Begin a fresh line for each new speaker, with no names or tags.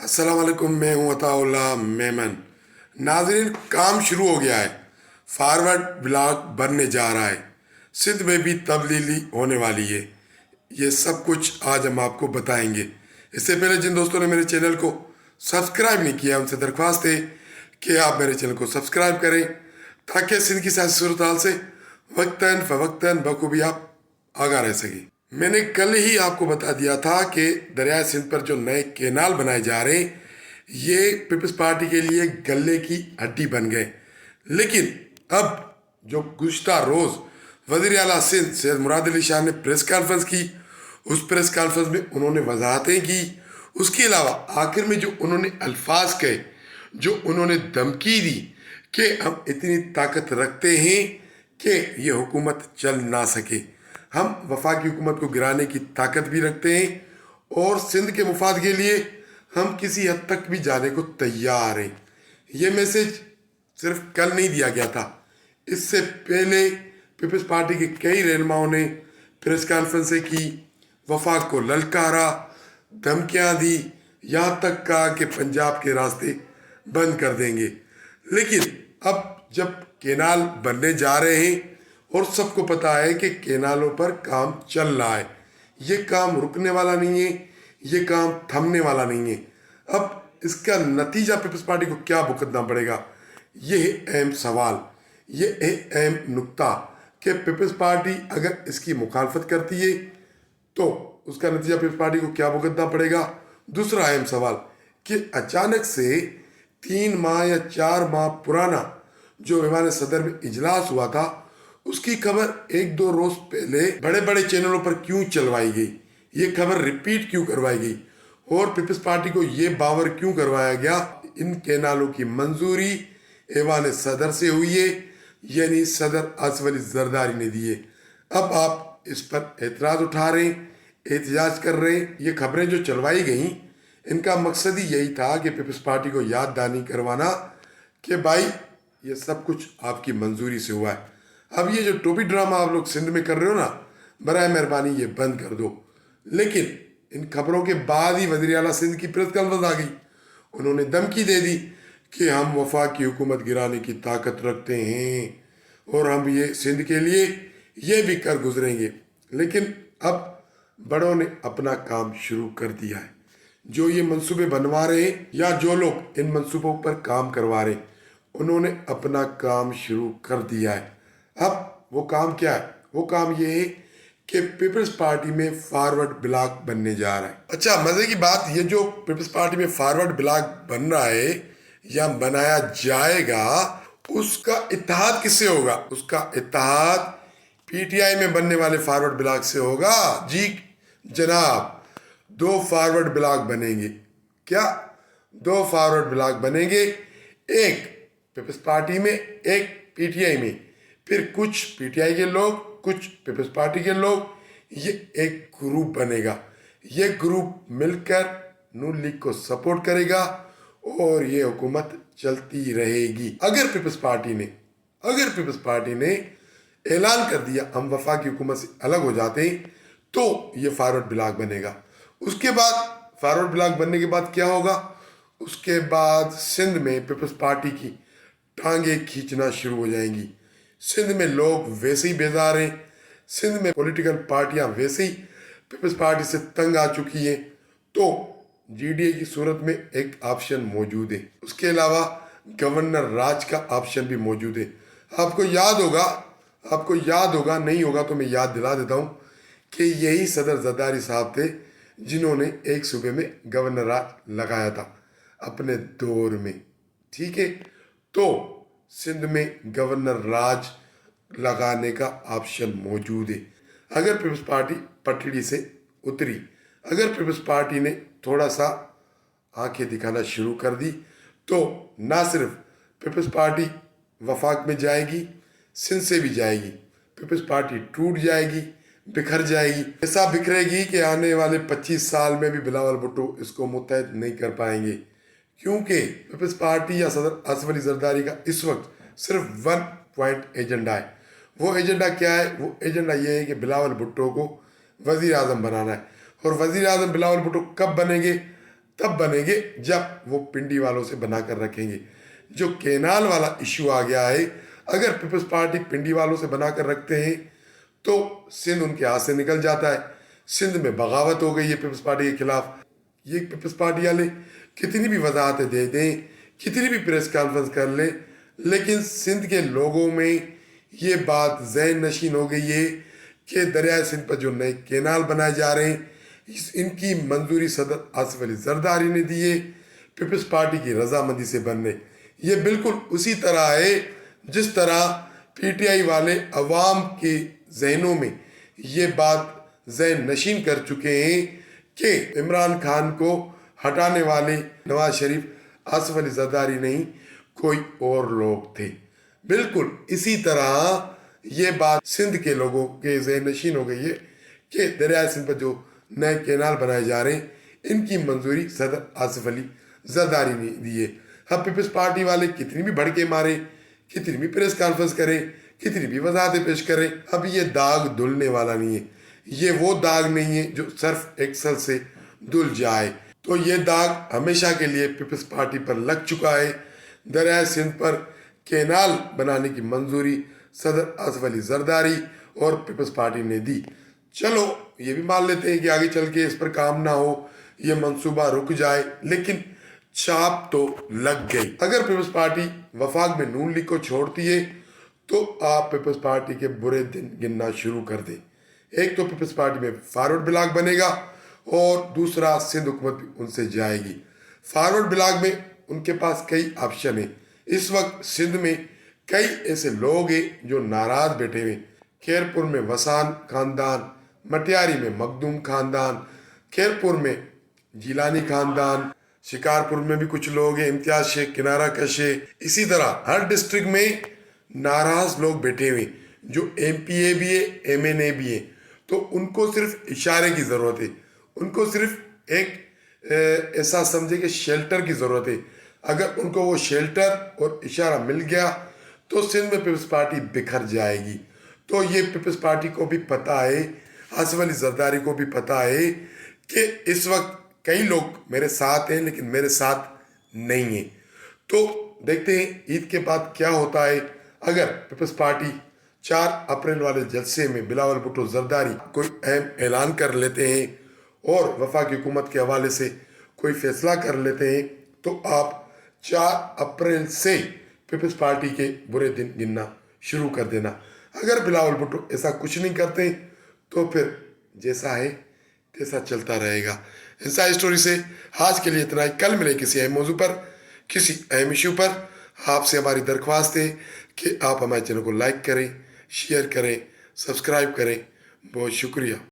अस्सलाम वालेकुम। मैं हूं अताउल्लाह मेमन। नाज़रीन, काम शुरू हो गया है। फॉरवर्ड ब्लॉक बनने जा रहा है। सिंध में भी तब्दीली होने वाली है। ये सब कुछ आज हम आपको बताएंगे। इससे पहले जिन दोस्तों ने मेरे चैनल को सब्सक्राइब नहीं किया, उनसे दरख्वास्त है कि आप मेरे चैनल को सब्सक्राइब करें, ताकि सिंध की सियासी सूरत हाल से वक्तन फ़वक्तन बखूबी आप आगाह रह सकें। मैंने कल ही आपको बता दिया था कि दरिया सिंध पर जो नए कैनाल बनाए जा रहे हैं, ये पीपल्स पार्टी के लिए गले की हड्डी बन गए। लेकिन अब जो गुज़श्ता रोज़ वज़ीर आला सिंध सैयद मुराद अली शाह ने प्रेस कॉन्फ्रेंस की, उस प्रेस कॉन्फ्रेंस में उन्होंने वजाहतें की। उसके अलावा आखिर में जो उन्होंने अल्फाज कहे, जो उन्होंने धमकी दी कि हम इतनी ताकत रखते हैं कि ये हुकूमत चल ना सके, हम वफाकी हुकूमत को गिराने की ताकत भी रखते हैं और सिंध के मुफाद के लिए हम किसी हद तक भी जाने को तैयार हैं। ये मैसेज सिर्फ कल नहीं दिया गया था, इससे पहले पीपल्स पार्टी के कई रहनुमाओं ने प्रेस कॉन्फ्रेंसें की, वफाक को ललकारा, धमकियां दी, यहाँ तक कहा कि पंजाब के रास्ते बंद कर देंगे। लेकिन अब जब कैनाल बनने जा रहे हैं और सबको पता है कि कैनालों पर काम चल रहा है, ये काम रुकने वाला नहीं है, ये काम थमने वाला नहीं है। अब इसका नतीजा पीपल्स पार्टी को क्या भुगतना पड़ेगा, ये है अहम सवाल, ये है अहम नुक्ता कि पीपल्स पार्टी अगर इसकी मुखालफत करती है तो उसका नतीजा पीपल्स पार्टी को क्या भुगतना पड़ेगा। दूसरा अहम सवाल कि अचानक से 3 माह या 4 माह पुराना जो ऐवान सदर में इजलास हुआ था, उसकी खबर 1-2 रोज पहले बड़े बड़े चैनलों पर क्यों चलवाई गई, ये खबर रिपीट क्यों करवाई गई और पीपल्स पार्टी को ये बावर क्यों करवाया गया इन कैनालों की मंजूरी ऐवान सदर से हुई है, यानी सदर आसिफ अली जरदारी ने दी है। अब आप इस पर एतराज़ उठा रहे हैं, एहतजाज कर रहे हैं। ये खबरें जो चलवाई गई, इनका मकसद ही यही था कि पीपल्स पार्टी को याद दहानी करवाना कि भाई ये सब कुछ आपकी मंजूरी से हुआ है। अब ये जो टोपी ड्रामा आप लोग सिंध में कर रहे हो ना, बराए मेहरबानी ये बंद कर दो। लेकिन इन खबरों के बाद ही वज़ीर आला सिंध की प्रेस कॉन्फ्रेंस आ गई। उन्होंने धमकी दे दी कि हम वफाक की हुकूमत गिराने की ताकत रखते हैं और हम ये सिंध के लिए ये भी कर गुजरेंगे। लेकिन अब बड़ों ने अपना काम शुरू कर दिया है। जो ये मंसूबे बनवा रहे हैं या जो लोग इन मंसूबों पर काम करवा रहे हैं, उन्होंने अपना काम शुरू कर दिया है। अब वो काम क्या है? वो काम ये है कि पीपल्स पार्टी में फॉरवर्ड ब्लॉक बनने जा रहा है। अच्छा, मज़े की बात, ये जो पीपल्स पार्टी में फॉरवर्ड ब्लॉक बन रहा है या बनाया जाएगा, उसका इत्तेहाद किससे होगा? उसका इत्तेहाद पीटीआई में बनने वाले फॉरवर्ड ब्लॉक से होगा। जी जनाब, 2 फॉरवर्ड ब्लॉक बनेंगे। क्या? 2 फॉरवर्ड ब्लॉक बनेंगे, एक पीपल्स पार्टी में, एक पीटीआई में। फिर कुछ पीटीआई के लोग, कुछ पीपल्स पार्टी के लोग, ये एक ग्रुप बनेगा। ये ग्रुप मिलकर नून लीग को सपोर्ट करेगा और ये हुकूमत चलती रहेगी। अगर पीपल्स पार्टी ने ऐलान कर दिया हम वफाकी हुकूमत से अलग हो जाते हैं, तो ये फॉरवर्ड ब्लॉक बनेगा। उसके बाद फॉरवर्ड ब्लॉक बनने के बाद क्या होगा? उसके बाद सिंध में पीपल्स पार्टी की टांगे खींचना शुरू हो जाएंगी। सिंध में लोग वैसे ही बेजार हैं, सिंध में पॉलिटिकल पार्टियां वैसे ही पीपल्स पार्टी से तंग आ चुकी हैं। तो जीडीए की सूरत में एक ऑप्शन मौजूद है। उसके अलावा गवर्नर राज का ऑप्शन भी मौजूद है। आपको याद होगा, नहीं होगा तो मैं याद दिला देता हूँ कि यही सदर जरदारी साहब थे जिन्होंने एक सूबे में गवर्नर राज लगाया था अपने दौर में। ठीक है, तो सिंध में गवर्नर राज लगाने का ऑप्शन मौजूद है। अगर पीपल्स पार्टी पटड़ी से उतरी, अगर पीपल्स पार्टी ने थोड़ा सा आंखें दिखाना शुरू कर दी, तो ना सिर्फ पीपल्स पार्टी वफाक में जाएगी, सिंध से भी जाएगी। पीपल्स पार्टी टूट जाएगी, बिखर जाएगी, ऐसा बिखरेगी कि आने वाले 25 साल में भी बिलावल भुट्टो इसको मुत्तहद नहीं कर पाएंगे। क्योंकि पीपल्स पार्टी या सदर आसिफ अली जरदारी का इस वक्त सिर्फ 1 पॉइंट एजेंडा है। वो एजेंडा क्या है? वो एजेंडा ये है कि बिलावल भुट्टो को वज़ीर आज़म बनाना है। और वज़ीर आज़म बिलावल भुट्टो कब बनेंगे? تب بنیں گے جب وہ پنڈی والوں سے بنا کر رکھیں گے۔ جو کینال والا ایشو آ گیا ہے، اگر پیپلز پارٹی پنڈی والوں سے بنا کر رکھتے ہیں تو سندھ ان کے ہاتھ سے نکل جاتا ہے۔ سندھ میں بغاوت ہو گئی ہے پیپلز پارٹی کے خلاف۔ یہ پیپلز پارٹی والے کتنی بھی وضاحتیں دے دیں، کتنی بھی پریس کانفرنس کر لیں، لیکن سندھ کے لوگوں میں یہ بات ذہن نشین ہو گئی ہے کہ دریائے سندھ پر جو نئے کینال بنائے جا رہے ہیں ان کی منظوری صدر آصف علی زرداری نے دی ہے، پیپلز پارٹی کی رضامندی سے بننے۔ یہ بالکل اسی طرح ہے جس طرح پی ٹی آئی والے عوام کے ذہنوں میں یہ بات ذہن نشین کر چکے ہیں کہ عمران خان کو ہٹانے والے نواز شریف، آصف علی زرداری نہیں، کوئی اور لوگ تھے۔ بالکل اسی طرح یہ بات سندھ کے لوگوں کے ذہن نشین ہو گئی ہے کہ دریائے سندھ پر جو نئے کینال بنائے جا رہے ہیں ان کی منظوری صدر آصف علی زرداری نے دی ہے۔ اب پیپلز پارٹی والے کتنی بھی بھڑکے مارے، کتنی بھی پریس کانفرنس کریں، کتنی بھی وضاحتیں پیش کریں، اب یہ داغ دھلنے والا نہیں ہے۔ یہ وہ داغ نہیں ہے جو صرف ایکسل سے دھل جائے۔ تو یہ داغ ہمیشہ کے لیے پیپلز پارٹی پر لگ چکا ہے۔ دریائے سندھ پر کینال بنانے کی منظوری صدر آصف علی زرداری اور پیپلز پارٹی نے دی۔ چلو یہ بھی مان لیتے ہیں کہ آگے چل کے اس پر کام نہ ہو، یہ منصوبہ رک جائے، لیکن چھاپ تو لگ گئی۔ اگر پیپلز پارٹی وفاق میں نون لیگ کو چھوڑتی ہے تو آپ پیپلز پارٹی کے برے دن گننا شروع کر دیں۔ ایک تو پیپلز پارٹی میں فارورڈ بلاک بنے گا اور دوسرا سندھ حکومت بھی ان سے جائے گی۔ فارورڈ بلاک میں ان کے پاس کئی آپشن ہیں۔ اس وقت سندھ میں کئی ایسے لوگ ہیں جو ناراض بیٹھے ہوئے، کھیرپور میں وسان خاندان، مٹیاری میں مخدوم خاندان، کھیرپور میں جیلانی خاندان، شکارپور میں بھی کچھ لوگ ہیں، امتیاز شیخ کنارہ کش ہے۔ اسی طرح ہر ڈسٹرکٹ میں ناراض لوگ بیٹھے ہوئے جو ایم پی اے بھی ہے، ایم این اے بھی ہے۔ تو ان کو صرف اشارے کی ضرورت ہے، ان کو صرف ایک ایسا سمجھے کہ شیلٹر کی ضرورت ہے۔ اگر ان کو وہ شیلٹر اور اشارہ مل گیا تو سندھ میں پیپلز پارٹی بکھر جائے گی۔ تو یہ پیپلز پارٹی کو بھی پتہ ہے، آصف علی زرداری کو بھی پتہ ہے کہ اس وقت کئی لوگ میرے ساتھ ہیں لیکن میرے ساتھ نہیں ہیں۔ تو دیکھتے ہیں عید کے بعد کیا ہوتا ہے۔ اگر پیپلز پارٹی 4 اپریل والے جلسے میں بلاول بھٹو زرداری کوئی اہم اعلان کر لیتے ہیں اور وفاقی حکومت کے حوالے سے کوئی فیصلہ کر لیتے ہیں تو آپ 4 اپریل سے پیپلز پارٹی کے برے دن گننا شروع کر دینا۔ اگر بلاول بھٹو ایسا کچھ نہیں کرتے تو پھر جیسا ہے تیسا چلتا رہے گا۔ انسائیڈ اسٹوری سے آج کے لیے اتنا ہی۔ کل ملے کسی اہم موضوع پر، کسی اہم ایشو پر۔ آپ سے ہماری درخواست ہے کہ آپ ہمارے چینل کو لائک کریں، شیئر کریں، سبسکرائب کریں۔ بہت شکریہ۔